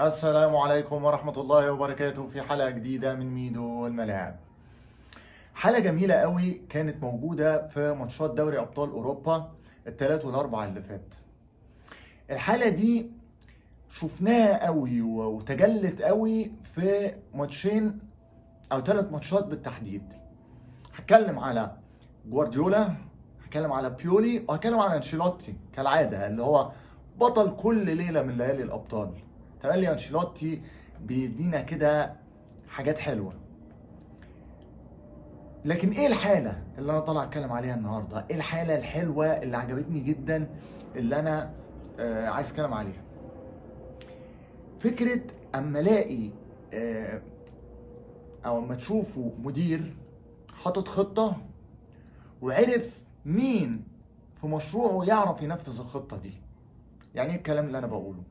السلام عليكم ورحمة الله وبركاته في حلقة جديدة من ميدو الملاعب. حلقة جميلة قوي كانت موجودة في ماتشات دوري أبطال أوروبا الثلاث والأربع اللي فات. الحلقة دي شفناها قوي وتجلت قوي في ماتشين أو ثلاث ماتشات بالتحديد. هتكلم على جوارديولا، هتكلم على بيولي، وهتكلم على انشيلوتي كالعادة اللي هو بطل كل ليلة من ليالي الأبطال. تملي انشيلوتي بيدينا كده حاجات حلوة. لكن ايه الحالة اللي انا طالع اتكلم عليها النهاردة؟ ايه الحالة الحلوة اللي عجبتني جدا اللي انا عايز اتكلم عليها؟ فكرة اما الاقي او اما تشوفوا مدير حاطط خطة وعرف مين في مشروعه يعرف ينفذ الخطة دي. يعني ايه الكلام اللي انا بقوله؟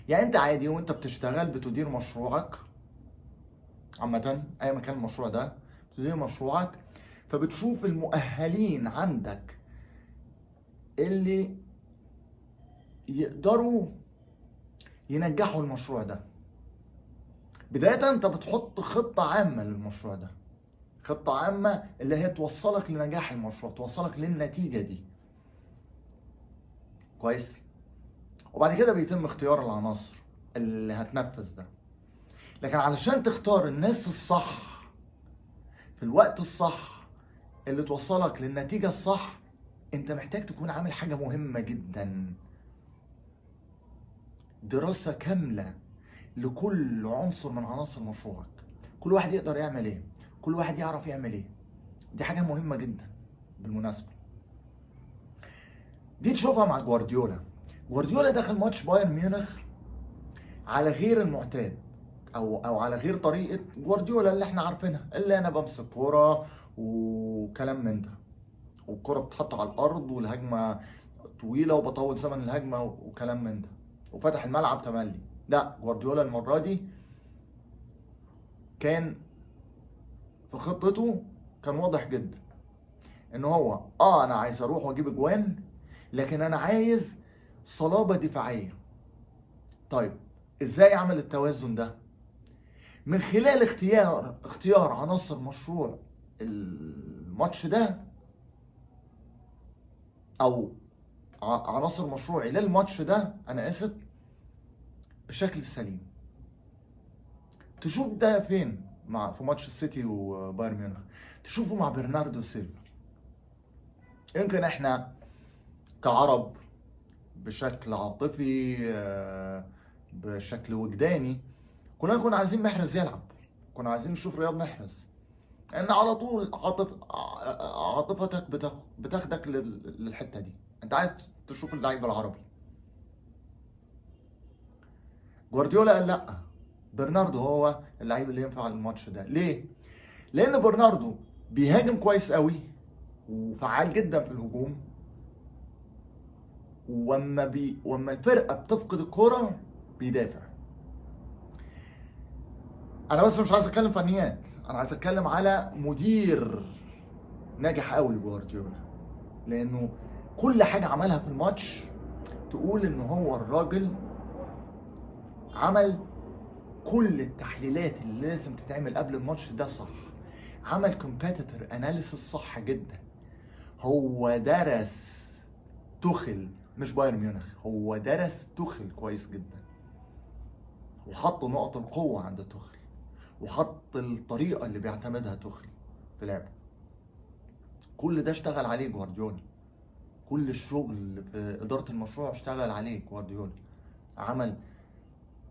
يعني انت عادي وانت بتشتغل بتدير مشروعك عامة، اي مكان المشروع ده بتدير مشروعك، فبتشوف المؤهلين عندك اللي يقدروا ينجحوا المشروع ده. بداية انت بتحط خطة عامة للمشروع ده، خطة عامة اللي هي توصلك لنجاح المشروع، توصلك للنتيجة دي. كويس؟ وبعد كده بيتم اختيار العناصر اللي هتنفذ ده. لكن علشان تختار الناس الصح في الوقت الصح اللي توصلك للنتيجة الصح، انت محتاج تكون عامل حاجة مهمة جدا: دراسة كاملة لكل عنصر من عناصر مشروعك. كل واحد يقدر يعمل ايه، كل واحد يعرف يعمل ايه. دي حاجة مهمة جدا بالمناسبة. دي تشوفها مع جوارديولا. جوارديولا دخل ماتش بايرن ميونخ على غير المعتاد، او على غير طريقة جوارديولا اللي احنا عارفينها، اللي انا بمسك كورة وكلام من ده، والكرة بتتحط على الارض والهجمة طويلة وبطول زمن الهجمة وكلام من ده، وفتح الملعب تملي. لا، جوارديولا المرة دي كان في خطته كان واضح جدا ان هو انا عايز اروح واجيب اجوان، لكن انا عايز صلابة دفاعية. طيب ازاي اعمل التوازن ده؟ من خلال اختيار عناصر مشروع الماتش ده، او عناصر مشروعي للماتش ده، انا اسف، بشكل سليم. تشوف ده فين؟ في ماتش السيتي وبايرن ميونخ. تشوفه مع برناردو سيلفا. يمكن احنا كعرب بشكل عاطفي، بشكل وجداني، كنا عايزين محرز يلعب، كنا عايزين نشوف رياض محرز، ان على طول عاطفتك بتاخدك للحته دي. انت عايز تشوف اللعيب العربي. جوارديولا قال لا، برناردو هو اللعيب اللي ينفع الماتش ده. ليه؟ لان برناردو بيهاجم كويس قوي وفعال جدا في الهجوم، واما الفرقه بتفقد الكوره بيدافع. انا بس مش عايز اتكلم فنيات، انا عايز اتكلم على مدير ناجح قوي جوارديولا، لانه كل حاجه عملها في الماتش تقول ان هو الراجل عمل كل التحليلات اللي لازم تتعمل قبل الماتش ده صح. عمل كومبيتيتور اناليسيس صح جدا. هو درس توخل، مش بايرن ميونخ، هو درس توخل كويس جدا، وحط نقط القوه عند توخل، وحط الطريقه اللي بيعتمدها توخل في لعبه. كل ده اشتغل عليه جوارديولا. كل الشغل في إدارة المشروع اشتغل عليه جوارديولا. عمل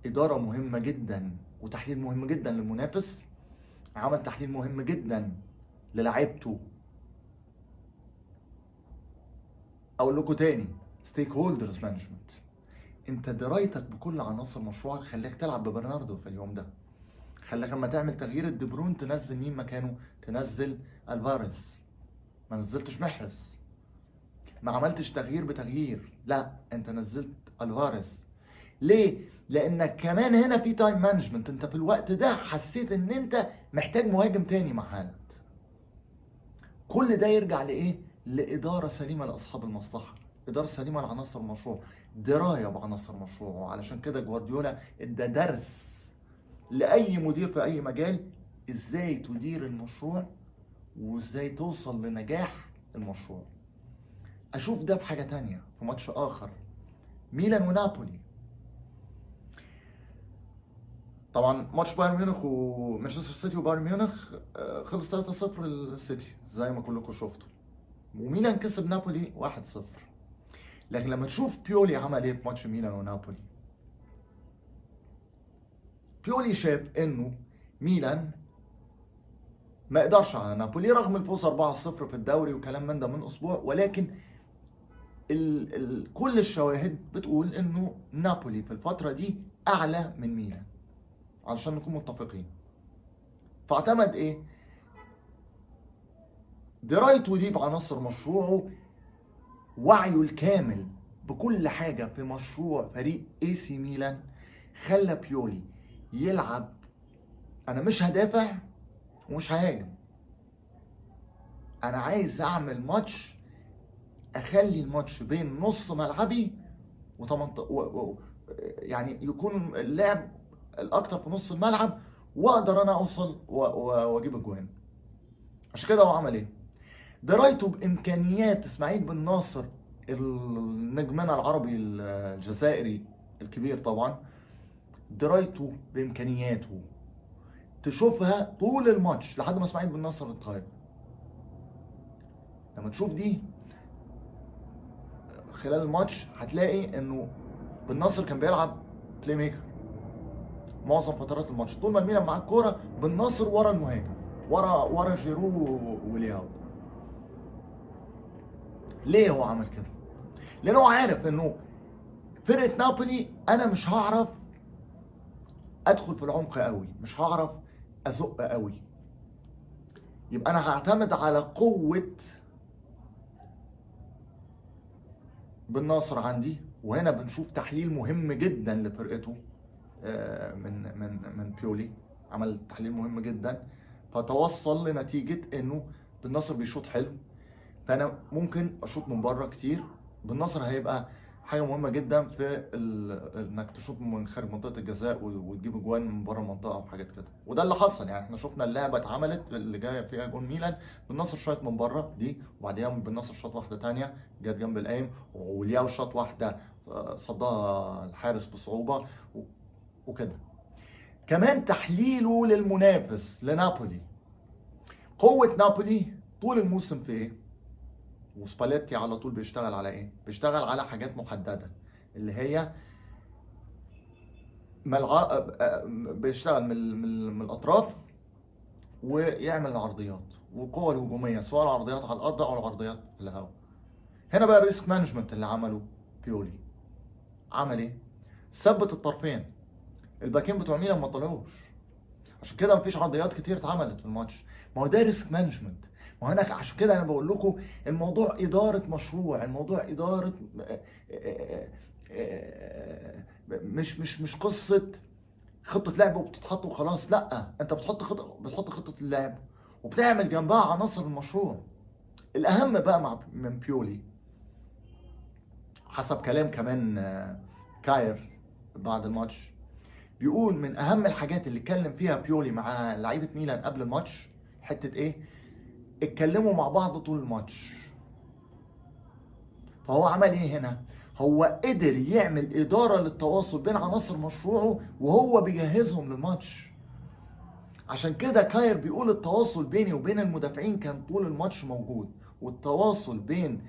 إدارة مهمة جدا وتحليل مهم جدا للمنافس. عمل تحليل مهم جدا للاعيبته. أقول لكم تاني: ستيك هولدرز مانجمنت. أنت درايتك بكل عناصر مشروعك خلاك تلعب ببرناردو في اليوم ده. خلاك لما تعمل تغيير الدي بروين تنزل مين مكانه؟ تنزل الفاريز. ما نزلتش محرز، ما عملتش تغيير بتغيير، لا، انت نزلت الفاريز. ليه؟ لانك كمان هنا في تايم مانجمنت. انت في الوقت ده حسيت ان انت محتاج مهاجم تاني مع هالاند. كل ده يرجع لايه؟ لاداره سليمه لاصحاب المصلحه. اداره سليمه لعناصر المشروع، درايه بعناصر المشروع. وعلشان كده جوارديولا ادى درس لاي مدير في اي مجال ازاي تدير المشروع وازاي توصل لنجاح المشروع. اشوف ده في حاجه تانية في ماتش اخر، ميلان ونابولي. طبعا ماتش بايرن ميونخ ومانشستر سيتي وبايرن ميونخ خلص 3-0 للسيتي زي ما كلكم شفتوا، وميلان كسب نابولي 1-0. لكن لما تشوف بيولي عمل ايه في ماتش ميلان ونابولي، بيولي شاف انه ميلان ما يقدرش على نابولي رغم الفوز 4-0 في الدوري وكلام من ده من اسبوع، ولكن كل الشواهد بتقول انه نابولي في الفتره دي اعلى من ميلان، علشان نكون متفقين. فاعتمد ايه؟ درايته دي بعناصر مشروعه، وعيه الكامل بكل حاجه في مشروع فريق اي سي ميلان، خلى بيولي يلعب انا مش هدافع ومش ههاجم، انا عايز اعمل ماتش اخلي الماتش بين نص ملعبي يعني يكون اللعب الاكتر في نص الملعب، واقدر انا اوصل واجيب اجوان. عشان كده هو عمل ايه؟ درايته بامكانيات اسماعيل بن ناصر النجمنا العربي الجزائري الكبير طبعا، درايته بامكانياته تشوفها طول الماتش لحد ما اسماعيل بن ناصر اتغير. لما تشوف دي خلال الماتش هتلاقي انه بن ناصر كان بيلعب بلاي ميكر معظم فترات الماتش. طول ما الميلان معاه الكوره بن ناصر ورا المهاجم، ورا جيرو ولياو. ليه هو عمل كده؟ لان هو عارف انه فرقه نابولي انا مش هعرف ادخل في العمق قوي، مش هعرف ازق قوي، يبقى انا هعتمد على قوه بن ناصر عندي. وهنا بنشوف تحليل مهم جدا لفرقته من بيولي، عمل تحليل مهم جدا فتوصل لنتيجه انه بن ناصر بيشوط حلو، فانا ممكن اشوط من بره كتير. بن ناصر هيبقى حاجه مهمه جدا في انك تشوط من خارج منطقه الجزاء وتجيب اجوان من بره المنطقه وحاجات كده. وده اللي حصل، يعني احنا شفنا اللعبه اتعملت اللي جايه فيها جون ميلان، بن ناصر شاط من بره دي، وبعديها بن ناصر شاط واحده ثانيه جت جنب القايم، ولياو شاط واحده صدها الحارس بصعوبه وكده. كمان تحليله للمنافس لنابولي، قوه نابولي طول الموسم في ايه؟ وسباليتي على طول بيشتغل على ايه؟ بيشتغل على حاجات محدده اللي هي بيشتغل من الاطراف ويعمل العرضيات والقوه الهجوميه، سواء العرضيات على الارض او العرضيات في الهواء. هنا بقى الريسك مانجمنت اللي عمله بيولي. عمل ايه؟ ثبت الطرفين، الباكين بتوع ميلان ما طلعوش، عشان كده مفيش عرضيات كتير اتعملت في الماتش. ما هو ده ريسك مانجمنت. ما هو انا عشان كده انا بقول لكم الموضوع اداره مشروع، الموضوع اداره مش قصه خطه لعب وبتتحط وخلاص. لا، انت بتحط خطه اللعب وبتعمل جنبها عناصر المشروع. الاهم بقى من بيولي حسب كلام كمان كاير بعد الماتش، بيقول من اهم الحاجات اللي اتكلم فيها بيولي مع لعيبه ميلان قبل الماتش حته ايه؟ اتكلموا مع بعض طول الماتش. فهو عمل ايه هنا؟ هو قدر يعمل اداره للتواصل بين عناصر مشروعه وهو بيجهزهم للماتش. عشان كده كاير بيقول التواصل بيني وبين المدافعين كان طول الماتش موجود، والتواصل بين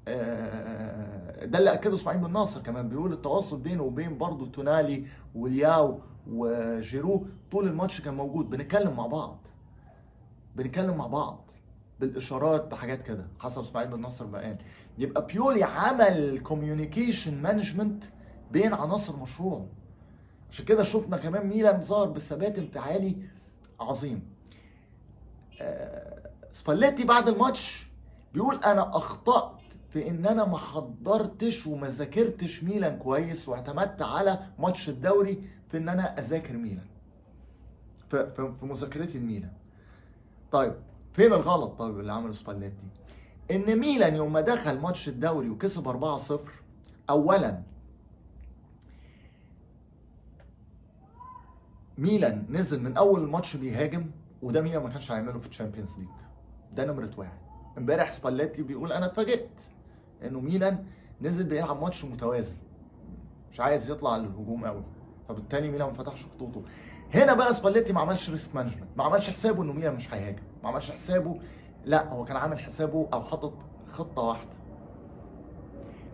ده اللي اكده اسماعيل بن ناصر كمان، بيقول التواصل بينه وبين برضه تونالي ولياو وجيرو طول الماتش كان موجود. بنتكلم مع بعض بالاشارات بحاجات كده حسب اسماعيل بن ناصر ما قال. يبقى بيولي عمل كوميونيكيشن مانجمنت بين عناصر مشروعه. عشان كده شفنا كمان ميلان ظهر بثبات انفعالي عظيم. سباليتي بعد الماتش بيقول انا اخطأت في ان انا ما حضرتش وما ذاكرتش ميلان كويس، واعتمدت على ماتش الدوري في ان انا اذاكر ميلان في مذاكرتي الميلان. طيب فين الغلط طيب اللي عمله سباليتي؟ ان ميلان يوم ما دخل ماتش الدوري وكسب 4-0، اولا ميلان نزل من اول الماتش بيهاجم، وده ميلان ما كانش هيعمله في الشامبيونز ليج. ده نمره واحد. امبارح سباليتي بيقول انا اتفاجئت انه ميلان نزل بيلعب ماتش متوازن، مش عايز يطلع للهجوم قوي، فبالتالي ميلان ما فتحش خطوطه. هنا بقى سباليتي ما عملش ريسك مانجمنت، ما عملش حسابه انه ميلان مش هيهاجم، ما عملش حسابه، لا هو كان عامل حسابه او حاطط خطه واحده.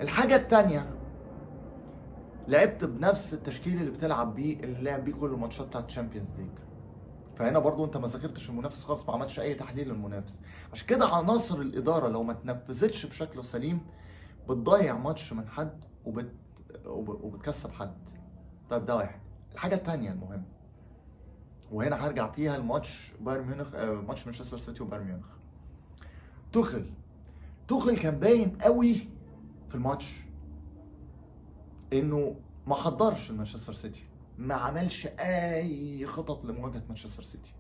الحاجه الثانيه، لعبت بنفس التشكيل اللي بتلعب بيه، اللي لعب بيه كل الماتشات بتاعت الشامبيونز ليج. فهنا برضو انت ما ذاكرتش المنافس خالص، ما عملتش اي تحليل للمنافس. عشان كده عناصر الاداره لو ما اتنفذتش بشكل سليم بتضيع ماتش من حد وبتكسب حد. طيب ده واحد. الحاجه الثانيه المهمه، وهنا هرجع فيها الماتش بايرن ميونخ، ماتش مانشستر سيتي وبايرن ميونخ. توخل كان باين قوي في الماتش انه ما حضرش مانشستر سيتي، ما عملش اي خطط لمواجهه مانشستر سيتي.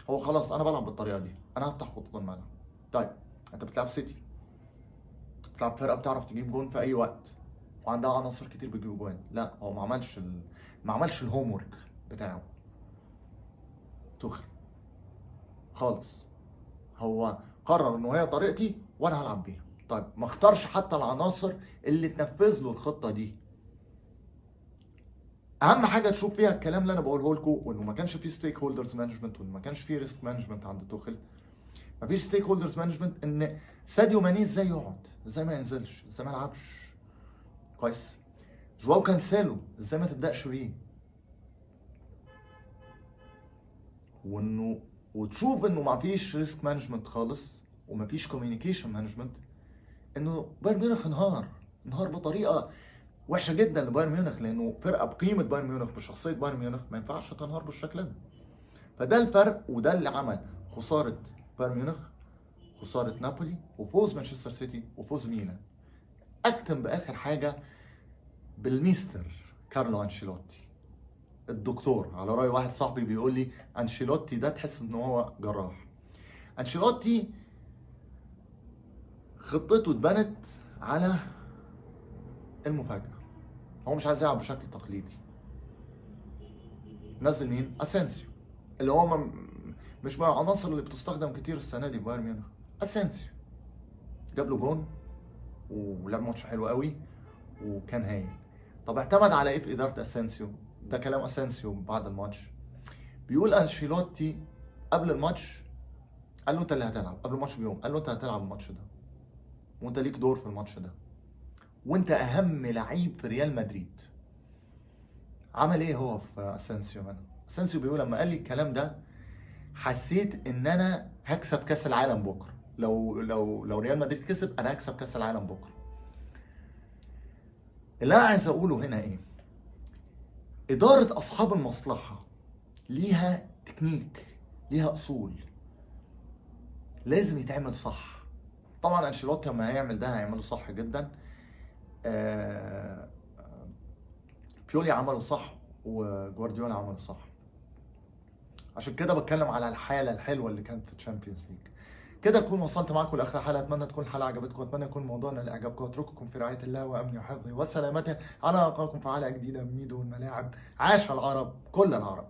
هو خلاص انا بلعب بالطريقه دي، انا هفتح خطوط الملعب. طيب انت بتلعب سيتي، بتلعب فرقه بتعرف تجيب جون في اي وقت وعندها عناصر كتير بتجيب جون. لا هو ما عملش الهوم ورك بتاعه توخل خالص. هو قرر انه هي طريقتي وانا هلعب بيها. طيب ما اختارش حتى العناصر اللي تنفذ له الخطه دي. اهم حاجه تشوف فيها الكلام اللي انا بقوله لكم، وانه ما كانش فيه ستيك هولدرز مانجمنت، وانه ما كانش فيه ريسك مانجمنت عند توخل. ما فيش ستيك هولدرز مانجمنت ان ساديو ماني ازاي يقعد، ازاي ما ينزلش، ازاي ما يلعبش كويس، جواو كانسيلو ازاي ما تبداش بيه، وتشوف انه ما فيش ريسك مانجمنت خالص وما فيش كوميونيكيشن مانجمنت. انه بايرن ميونخ انهار بطريقه وحشه جدا لبايرن ميونخ، لانه فرقه بقيمه بايرن ميونخ بشخصيه بايرن ميونخ ما ينفعش تنهار بالشكل ده. فده الفرق، وده اللي عمل خساره بايرن ميونخ، خساره نابولي، وفوز مانشستر سيتي، وفوز ميلان. اختم باخر حاجه بالميستر كارلو انشيلوتي، الدكتور. على راي واحد صاحبي بيقول لي انشيلوتي ده تحس ان هو جراح. انشيلوتي خطته اتبنت على المفاجاه. هو مش عايز يلعب بشكل تقليدي. نزل مين؟ اسينسيو، اللي هو مش من العناصر اللي بتستخدم كتير السنه دي في بايرن ميونخ. اسينسيو جاب له جون ولعب ماتش حلو قوي وكان هايل. طب اعتمد على ايه في اداره اسينسيو؟ ده كلام اسينسيو بعد الماتش. بيقول انشيلوتي قبل الماتش قال له انت اللي هتلعب، قبل الماتش بيوم قال له انت هتلعب الماتش ده، وانت ليك دور في الماتش ده، وانت اهم لعيب في ريال مدريد. عمل ايه هو في اسينسيو هنا؟ اسينسيو بيقول لما قال لي الكلام ده حسيت ان انا هكسب كاس العالم بكره، لو ريال مدريد كسب انا هكسب كاس العالم بكره. اللي انا عايز اقوله هنا ايه؟ اداره اصحاب المصلحه ليها تكنيك، ليها اصول، لازم يتعمل صح. طبعا انشيلوتي لما هيعمل ده هيعمله صح جدا. بيولي عمله صح وجوارديولا عمله صح. عشان كده بتكلم على الحاله الحلوه اللي كانت في الشامبيونز ليج. كده اكون وصلت معاكم لاخر حلقه. اتمنى تكون الحلقه عجبتكم، اتمنى يكون موضوعنا اللي عجبكم. اترككم في رعايه الله وامنه وحفظه وسلامته. انا القاكم في حلقه جديده من ميدو والملاعب. عاش العرب، كل العرب.